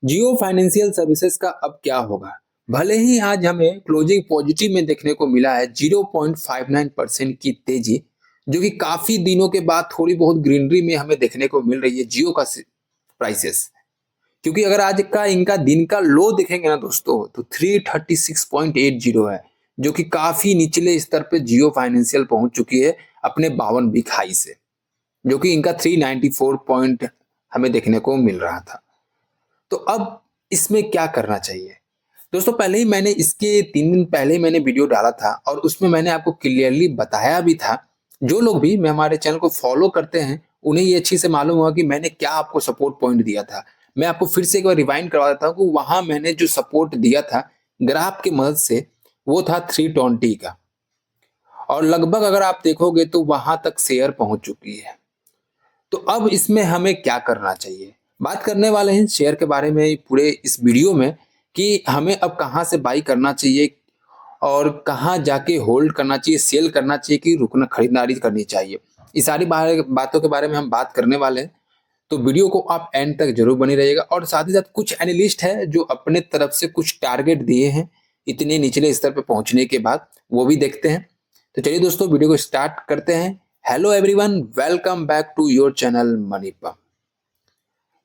जियो financial services का अब क्या होगा? भले ही आज हमें क्लोजिंग पॉजिटिव में देखने को मिला है 0.59% की तेजी, जो कि काफी दिनों के बाद थोड़ी बहुत ग्रीनरी में हमें देखने को मिल रही है जियो का प्राइसेस। क्योंकि अगर आज का इनका दिन का लो देखेंगे ना दोस्तों, तो 336.80 है, जो कि काफी निचले स्तर पे जियो फाइनेंशियल पहुंच चुकी है अपने 52 वीक हाई से, जो कि इनका 394 पॉइंट हमें देखने को मिल रहा था। तो अब इसमें क्या करना चाहिए? दोस्तों, पहले ही मैंने इसके 3 दिन पहले ही मैंने वीडियो डाला था और उसमें मैंने आपको क्लियरली बताया भी था। जो लोग भी मैं हमारे चैनल को फॉलो करते हैं, उन्हें ये अच्छी से मालूम होगा कि मैंने क्या आपको सपोर्ट पॉइंट दिया था। मैं आपको फिर से एक बार रिवाइंड करवा देता हूँ कि वहां मैंने जो सपोर्ट दिया था ग्राफ की मदद से, वो था 320 का। और लगभग अगर आप देखोगे तो वहां तक शेयर पहुंच चुकी है। तो अब इसमें हमें क्या करना चाहिए? बात करने वाले हैं शेयर के बारे में पूरे इस वीडियो में, कि हमें अब कहाँ से बाई करना चाहिए और कहाँ जाके होल्ड करना चाहिए, सेल करना चाहिए कि रुकना खरीदारी करनी चाहिए। इस सारी बातों के बारे में हम बात करने वाले हैं। तो वीडियो को आप एंड तक जरूर बने रहिएगा। और साथ ही साथ कुछ एनालिस्ट है जो अपने तरफ से कुछ टारगेट दिए हैं इतने निचले स्तर पर पहुंचने के बाद, वो भी देखते हैं। तो चलिए दोस्तों, वीडियो को स्टार्ट करते हैं। Hello everyone, welcome back to your channel Money Pump.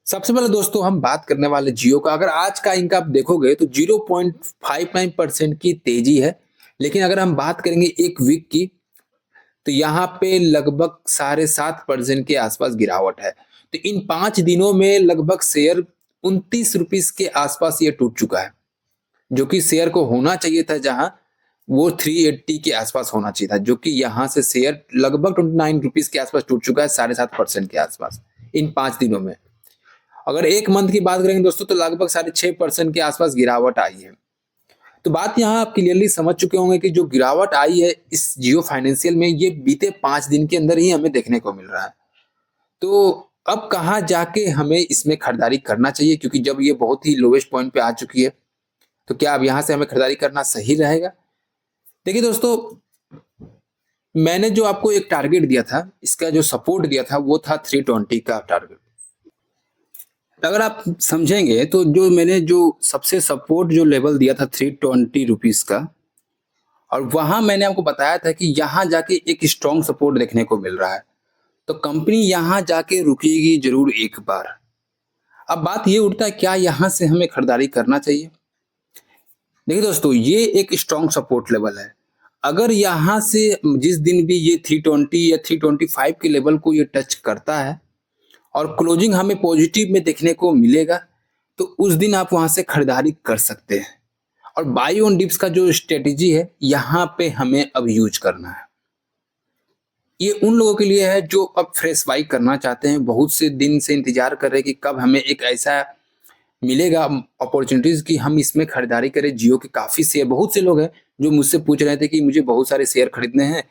सबसे पहले दोस्तों हम बात करने वाले जियो का। अगर आज का इनका आप देखोगे तो 0.59% की तेजी है। लेकिन अगर हम बात करेंगे एक वीक की, तो यहाँ पे लगभग 7.5% के आसपास गिरावट है। तो इन 5 दिनों में लगभग शेयर 29 रुपीस के आसपास ये टूट चुका है, जो कि शेयर को होना चाहिए था जहां वो 380 के आसपास होना चाहिए था, जो कि यहाँ से शेयर लगभग 29 रुपीस के आसपास टूट चुका है, 7.5% के आसपास इन 5 दिनों में। अगर एक मंथ की बात करेंगे दोस्तों, तो लगभग 6.5% के आसपास गिरावट आई है। तो बात यहाँ आप क्लियरली समझ चुके होंगे कि जो गिरावट आई है इस जियो फाइनेंशियल में, ये बीते 5 दिन के अंदर ही हमें देखने को मिल रहा है। तो अब कहाँ जाके हमें इसमें खरीदारी करना चाहिए? क्योंकि जब ये बहुत ही लोवेस्ट पॉइंट पे आ चुकी है, तो क्या अब यहाँ से हमें खरीदारी करना सही रहेगा? देखिए दोस्तों, मैंने जो आपको एक टारगेट दिया था, इसका जो सपोर्ट दिया था, वो था 320 का टारगेट। अगर आप समझेंगे तो जो मैंने जो सबसे सपोर्ट जो लेवल दिया था 320 रुपीज का, और वहां मैंने आपको बताया था कि यहां जाके एक स्ट्रॉन्ग सपोर्ट देखने को मिल रहा है, तो कंपनी यहां जाके रुकेगी जरूर एक बार। अब बात ये उठता है, क्या यहां से हमें खरीदारी करना चाहिए? देखिए दोस्तों, ये एक स्ट्रॉन्ग सपोर्ट लेवल है। अगर यहां से जिस दिन भी ये 320 या 325 के लेवल को ये टच करता है और क्लोजिंग हमें पॉजिटिव में देखने को मिलेगा, तो उस दिन आप वहां से खरीदारी कर सकते हैं। और बाई ऑन डिप्स का जो स्ट्रेटेजी है, यहाँ पे हमें अब यूज करना है। ये उन लोगों के लिए है जो अब फ्रेश बाई करना चाहते हैं, बहुत से दिन से इंतजार कर रहे हैं कि कब हमें एक ऐसा मिलेगा अपॉर्चुनिटीज कि हम इसमें खरीदारी करें। जियो के काफी शेयर, बहुत से लोग हैं जो मुझसे पूछ रहे थे कि मुझे बहुत सारे शेयर खरीदने हैं,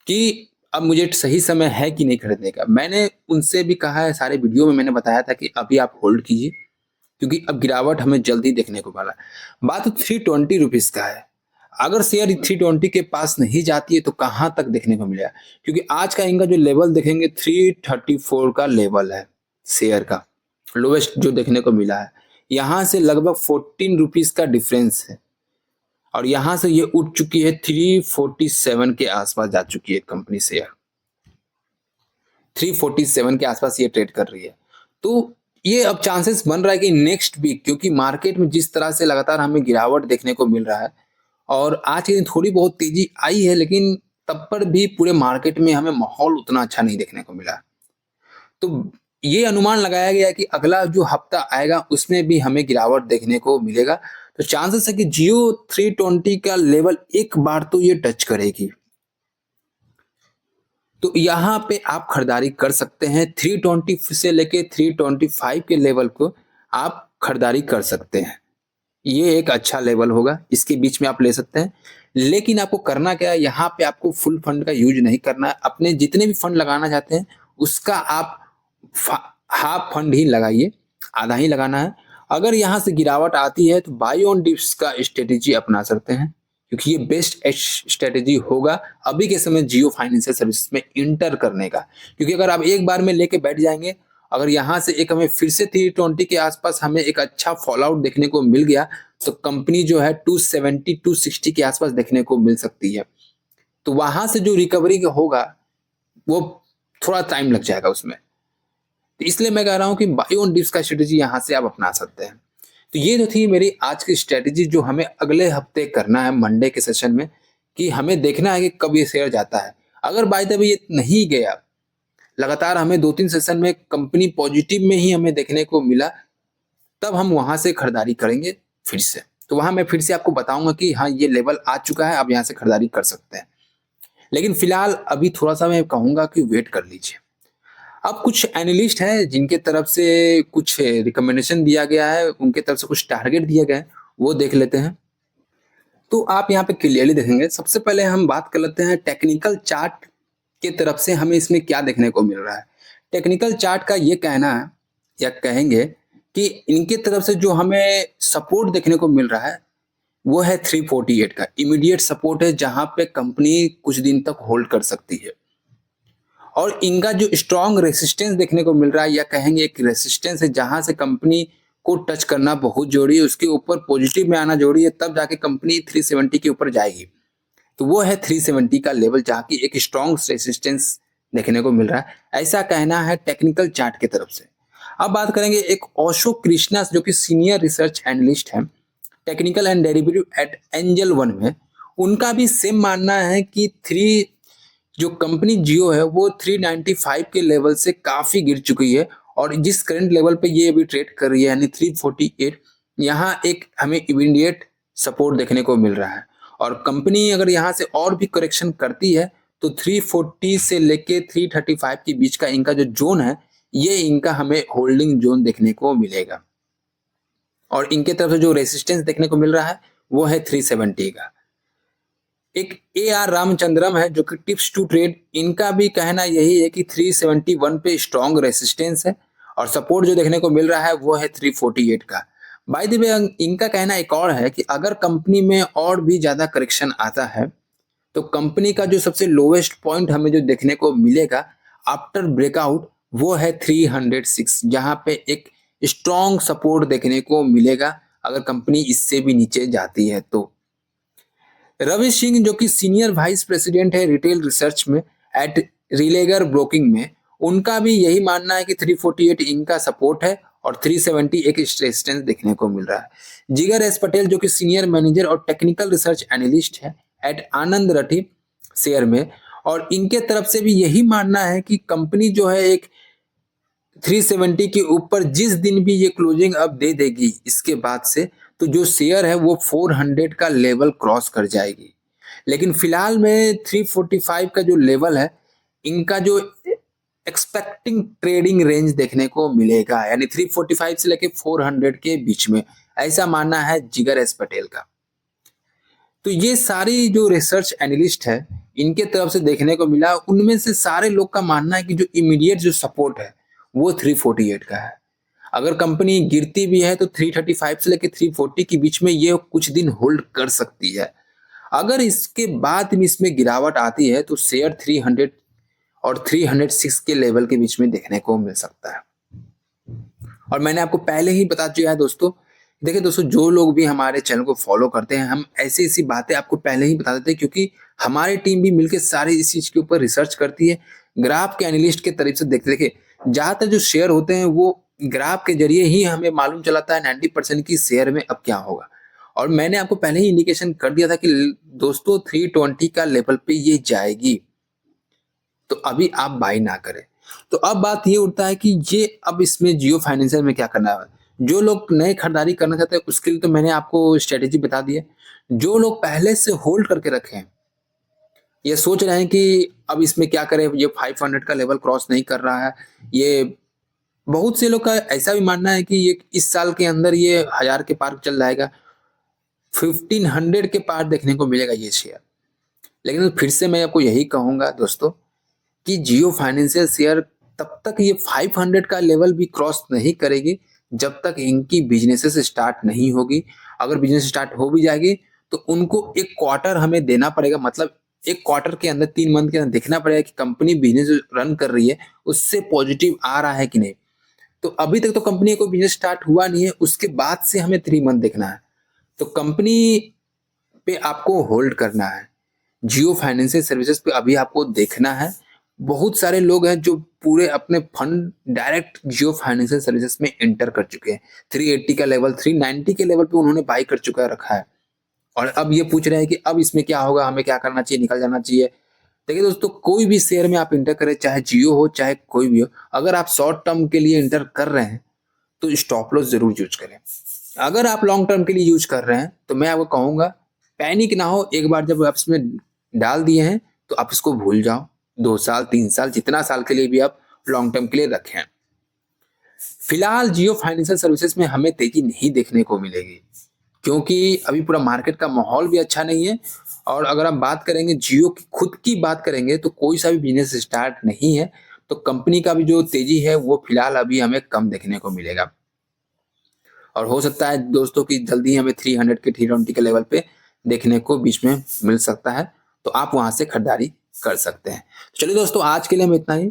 कि अब मुझे सही समय है कि नहीं खरीदने का। मैंने उनसे भी कहा है, सारे वीडियो में मैंने बताया था कि अभी आप होल्ड कीजिए, क्योंकि अब गिरावट हमें जल्दी देखने को मिला। बात 320 रुपीज का है। अगर शेयर 320 के पास नहीं जाती है तो कहां तक देखने को मिलेगा? क्योंकि आज का इनका जो लेवल देखेंगे 334 का लेवल है शेयर का, लोवेस्ट जो देखने को मिला है। यहां से लगभग 14 रुपीज का डिफरेंस है, और यहां से ये उठ चुकी है 347 के आसपास जा चुकी है कंपनी शेयर। 347 के आसपास ये ट्रेड कर रही है। तो ये अब चांसेस बन रहा है कि नेक्स्ट वीक, क्योंकि मार्केट में जिस तरह से लगातार हमें गिरावट देखने को मिल रहा है, और आज के दिन थोड़ी बहुत तेजी आई है, लेकिन तब पर भी पूरे मार्केट में हमें माहौल उतना अच्छा नहीं देखने को मिला। तो ये अनुमान लगाया गया है कि अगला जो हफ्ता आएगा उसमें भी हमें गिरावट देखने को मिलेगा। तो चांसेस है कि जियो 320 का लेवल एक बार तो ये टच करेगी। तो यहाँ पे आप खरीदारी कर सकते हैं। 320 से लेके 325 के लेवल को आप खरीदारी कर सकते हैं। ये एक अच्छा लेवल होगा, इसके बीच में आप ले सकते हैं। लेकिन आपको करना क्या है, यहाँ पे आपको फुल फंड का यूज नहीं करना है। अपने जितने भी फंड लगाना चाहते हैं उसका आप हाफ फंड ही लगाइए, आधा ही लगाना है। अगर यहाँ से गिरावट आती है तो बाई ऑन डिप्स का स्ट्रेटेजी अपना सकते हैं, क्योंकि ये बेस्ट स्ट्रेटेजी होगा अभी के समय जियो फाइनेंशियल सर्विसेज में इंटर करने का। क्योंकि अगर आप एक बार में लेके बैठ जाएंगे अगर यहाँ से एक हमें फिर से 320 के आसपास हमें एक अच्छा फॉल आउट देखने को मिल गया तो कंपनी जो है 270 260 के आसपास देखने को मिल सकती है। तो वहां से जो रिकवरी होगा वो थोड़ा टाइम लग जाएगा उसमें। तो इसलिए मैं कह रहा हूँ कि बाई ऑन डिप्स का स्ट्रेटेजी यहाँ से आप अपना सकते हैं। तो ये तो थी मेरी आज की स्ट्रेटेजी जो हमें अगले हफ्ते करना है मंडे के सेशन में, कि हमें देखना है कि कब ये शेयर जाता है। अगर बाय द वे ये नहीं गया, लगातार हमें 2-3 सेशन में कंपनी पॉजिटिव में ही हमें देखने को मिला, तब हम वहां से खरीदारी करेंगे फिर से। तो वहां मैं फिर से आपको बताऊंगा कि हाँ ये लेवल आ चुका है, आप यहाँ से खरीदारी कर सकते हैं। लेकिन फिलहाल अभी थोड़ा सा मैं कहूंगा कि वेट कर लीजिए। अब कुछ एनालिस्ट हैं जिनके तरफ से कुछ रिकमेंडेशन दिया गया है, उनके तरफ से कुछ टारगेट दिया गया है, वो देख लेते हैं। तो आप यहाँ पे क्लियरली देखेंगे। सबसे पहले हम बात कर लेते हैं टेक्निकल चार्ट के तरफ से हमें इसमें क्या देखने को मिल रहा है। टेक्निकल चार्ट का ये कहना है या कहेंगे कि इनके तरफ से जो हमें सपोर्ट देखने को मिल रहा है वो है 348 का इमीडिएट सपोर्ट है, जहां पे कंपनी कुछ दिन तक होल्ड कर सकती है। और इनका जो स्ट्रॉन्ग रेसिस्टेंस देखने को मिल रहा है या कहेंगे एक रेसिस्टेंस है जहां से कंपनी को टच करना बहुत जरूरी है, उसके ऊपर पॉजिटिव में आना जरूरी है, तब जाके कंपनी 370 के ऊपर जाएगी। तो वो है 370 का लेवल जहाँ की एक स्ट्रॉन्ग रेसिस्टेंस देखने को मिल रहा है, ऐसा कहना है टेक्निकल चार्ट की तरफ से। अब बात करेंगे एक ओशो कृष्णा जो कि सीनियर रिसर्च एनालिस्ट है technical and derivative eight angel one में, उनका भी सेम मानना है कि जो कंपनी जियो है वो 395 के लेवल से काफी गिर चुकी है और जिस करंट लेवल पे ये अभी ट्रेड कर रही है यानी 348, यहाँ एक हमें इमीडिएट सपोर्ट देखने को मिल रहा है। और कंपनी अगर यहाँ से और भी करेक्शन करती है तो 340 से लेके 335 के बीच का इनका जो जोन है ये इनका हमें होल्डिंग जोन देखने को मिलेगा। और इनके तरफ से जो रेसिस्टेंस देखने को मिल रहा है वो है 370 का। एक AR रामचंद्रम है जो कि टिप्स टू ट्रेड, इनका भी कहना यही है कि 371 पे स्ट्रॉन्ग रेसिस्टेंस है और सपोर्ट जो देखने को मिल रहा है वो है 348 का। बाय द वे इनका कहना एक और है कि अगर कंपनी में और भी ज्यादा करेक्शन आता है तो कंपनी का जो सबसे लोवेस्ट पॉइंट हमें जो देखने को मिलेगा आफ्टर ब्रेकआउट वो है 306, जहां पे एक स्ट्रॉन्ग सपोर्ट देखने को मिलेगा अगर कंपनी इससे भी नीचे जाती है तो। रवि सिंह जो कि सीनियर वाइस प्रेसिडेंट है रिटेल रिसर्च में एट रिलेगर ब्रोकिंग में, उनका भी यही मानना है कि 348 इनका सपोर्ट है और 370 एक रेजिस्टेंस देखने को मिल रहा है। जिगर एस पटेल जो कि सीनियर मैनेजर और टेक्निकल रिसर्च एनालिस्ट है एट आनंद रठी शेयर में, और इनके तरफ से भी यही मानना है कि कंपनी जो है एक 370 के ऊपर जिस दिन भी ये क्लोजिंग अब दे देगी इसके बाद से, तो जो शेयर है वो 400 का लेवल क्रॉस कर जाएगी। लेकिन फिलहाल में 345 का जो लेवल है इनका जो एक्सपेक्टिंग ट्रेडिंग रेंज देखने को मिलेगा, यानी 345 से लेके 400 के बीच में, ऐसा मानना है जिगर एस पटेल का। तो ये सारी जो रिसर्च एनालिस्ट है इनके तरफ से देखने को मिला, उनमें से सारे लोग का मानना है कि जो इमीडिएट जो सपोर्ट है वो 348 का है। अगर कंपनी गिरती भी है तो 335 से लेकर 340 के बीच में ये कुछ दिन होल्ड कर सकती है। अगर इसके बाद भी इसमें गिरावट आती है तो शेयर 300 और 306 के लेवल के बीच में देखने को मिल सकता है। और मैंने आपको पहले ही बता दिया है दोस्तों, देखिए दोस्तों जो लोग भी हमारे चैनल को फॉलो करते हैं हम ऐसी ऐसी बातें आपको पहले ही बता देते हैं, क्योंकि हमारी टीम भी मिलकर सारी इस चीज के ऊपर रिसर्च करती है। ग्राफ के एनालिस्ट के तरीके से देखिए ज्यादातर जो शेयर होते हैं वो ग्राफ के जरिए ही हमें मालूम चलाता है 90% की शेयर में अब क्या होगा। और मैंने आपको पहले ही इंडिकेशन कर दिया था कि दोस्तों 320 का लेवल पे ये जाएगी, तो अभी आप बाई ना करें। तो अब बात ये उठता है कि ये अब इसमें जियो फाइनेंशियल में क्या करना है। जो लोग नए खरीदारी करना चाहते हैं उसके लिए तो मैंने आपको स्ट्रेटेजी बता दी है। जो लोग पहले से होल्ड करके रखे हैं, ये सोच रहे हैं कि अब इसमें क्या करें, ये 500 का लेवल क्रॉस नहीं कर रहा है, ये बहुत से लोग का ऐसा भी मानना है कि ये इस साल के अंदर ये 1000 के पार चल जाएगा, 1500 के पार देखने को मिलेगा ये शेयर। लेकिन फिर से मैं आपको यही कहूंगा दोस्तों कि जियो फाइनेंशियल शेयर तब तक ये 500 का लेवल भी क्रॉस नहीं करेगी जब तक इनकी बिजनेसेस स्टार्ट नहीं होगी। अगर बिजनेस स्टार्ट हो भी जाएगी तो उनको एक क्वार्टर हमें देना पड़ेगा, मतलब एक क्वार्टर के अंदर 3 मंथ के अंदर देखना पड़ेगा कि कंपनी बिजनेस रन कर रही है उससे पॉजिटिव आ रहा है कि नहीं। तो अभी तक तो कंपनी को बिजनेस स्टार्ट हुआ नहीं है, उसके बाद से हमें 3 मंथ देखना है। तो कंपनी पे आपको होल्ड करना है। जियो फाइनेंशियल सर्विसेज पे अभी आपको देखना है। बहुत सारे लोग हैं जो पूरे अपने फंड डायरेक्ट जियो फाइनेंशियल सर्विसेज में एंटर कर चुके हैं। 380 का लेवल, 390 के लेवल पे उन्होंने बाई कर चुका रखा है और अब ये पूछ रहे हैं कि अब इसमें क्या होगा, हमें क्या करना चाहिए, निकल जाना चाहिए। देखिए दोस्तों, कोई भी शेयर में आप इंटर करें, चाहे जियो हो चाहे कोई भी हो, अगर आप शॉर्ट टर्म के लिए इंटर कर रहे हैं तो स्टॉप लॉस जरूर यूज करें। अगर आप लॉन्ग टर्म के लिए यूज कर रहे हैं तो मैं आपको कहूंगा पैनिक ना हो। एक बार जब आप इसमें डाल दिए हैं तो आप इसको भूल जाओ। 2 साल 3 साल जितना साल के लिए भी आप लॉन्ग टर्म के लिए रखें। फिलहाल जियो फाइनेंशियल सर्विसेज में हमें तेजी नहीं देखने को मिलेगी क्योंकि अभी पूरा मार्केट का माहौल भी अच्छा नहीं है। और अगर हम बात करेंगे जियो की खुद की बात करेंगे तो कोई सा भी बिजनेस स्टार्ट नहीं है, तो कंपनी का भी जो तेजी है वो फिलहाल अभी हमें कम देखने को मिलेगा। और हो सकता है दोस्तों कि जल्दी हमें 300 के 320 के लेवल पे देखने को बीच में मिल सकता है, तो आप वहां से खरीदारी कर सकते हैं। चलिए दोस्तों, आज के लिए हम इतना ही।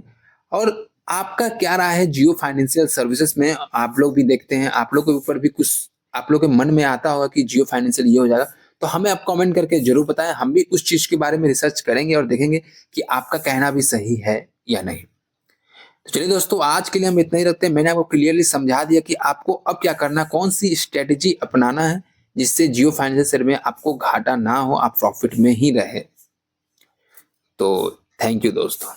और आपका क्या राय है जियो फाइनेंशियल सर्विसेज में? आप लोग भी देखते हैं, आप लोग के ऊपर भी कुछ आप लोग के मन में आता होगा कि जियो फाइनेंशियल ये हो जाएगा, तो हमें आप कमेंट करके जरूर बताएं। हम भी उस चीज के बारे में रिसर्च करेंगे और देखेंगे कि आपका कहना भी सही है या नहीं। तो चलिए दोस्तों, आज के लिए हम इतना ही रखते हैं। मैंने आपको क्लियरली समझा दिया कि आपको अब क्या करना, कौन सी स्ट्रेटेजी अपनाना है जिससे जियो फाइनेंशियल में आपको घाटा ना हो, आप प्रॉफिट में ही रहे। तो थैंक यू दोस्तों।